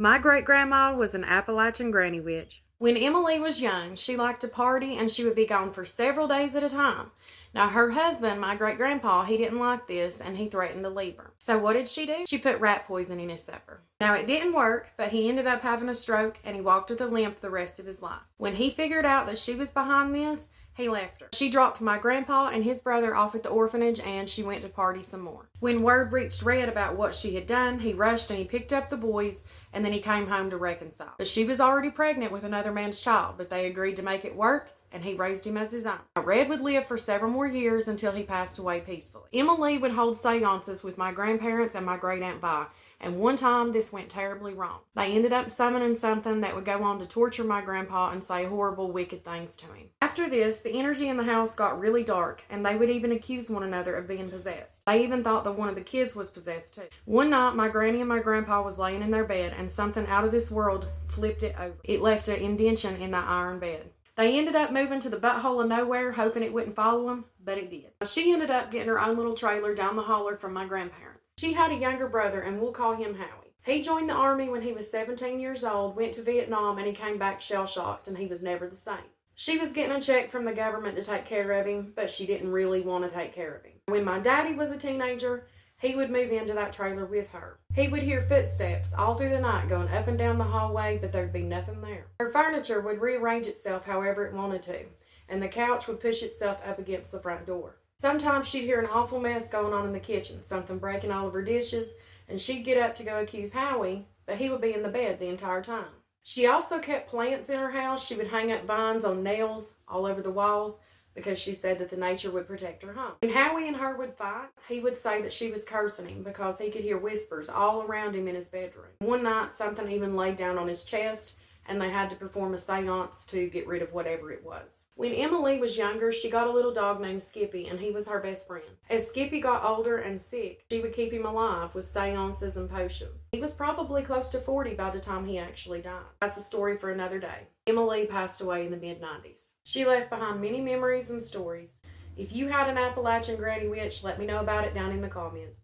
My great-grandma was an Appalachian granny witch. When Emily was young, she liked to party and she would be gone for several days at a time. Now, her husband, my great-grandpa, he didn't like this and he threatened to leave her. So what did she do? She put rat poison in his supper. Now, it didn't work, but he ended up having a stroke and he walked with a limp the rest of his life. When he figured out that she was behind this, he left her. She dropped my grandpa and his brother off at the orphanage and she went to party some more. When word reached Red about what she had done, he rushed and he picked up the boys and then he came home to reconcile. But she was already pregnant with another man's child, but they agreed to make it work and he raised him as his own. Now, Red would live for several more years until he passed away peacefully. Emily would hold seances with my grandparents and my great Aunt Vi, and one time this went terribly wrong. They ended up summoning something that would go on to torture my grandpa and say horrible, wicked things to him. After this, the energy in the house got really dark, and they would even accuse one another of being possessed. They even thought that one of the kids was possessed too. One night, my granny and my grandpa was laying in their bed, and something out of this world flipped it over. It left an indentation in that iron bed. They ended up moving to the butthole of nowhere, hoping it wouldn't follow them, but it did. She ended up getting her own little trailer down the holler from my grandparents. She had a younger brother, and we'll call him Howie. He joined the Army when he was 17 years old, went to Vietnam, and he came back shell-shocked, and he was never the same. She was getting a check from the government to take care of him, but she didn't really want to take care of him. When my daddy was a teenager, he would move into that trailer with her. He would hear footsteps all through the night going up and down the hallway, but there'd be nothing there. Her furniture would rearrange itself however it wanted to, and the couch would push itself up against the front door. Sometimes she'd hear an awful mess going on in the kitchen, something breaking all of her dishes, and she'd get up to go accuse Howie, but he would be in the bed the entire time. She also kept plants in her house. She would hang up vines on nails all over the walls, because she said that the nature would protect her home. When Howie and her would fight, he would say that she was cursing him because he could hear whispers all around him in his bedroom. One night, something even laid down on his chest, and they had to perform a seance to get rid of whatever it was. When Emily was younger, she got a little dog named Skippy, and he was her best friend. As Skippy got older and sick, she would keep him alive with seances and potions. He was probably close to 40 by the time he actually died. That's a story for another day. Emily passed away in the mid-90s. She left behind many memories and stories. If you had an Appalachian granny witch, let me know about it down in the comments.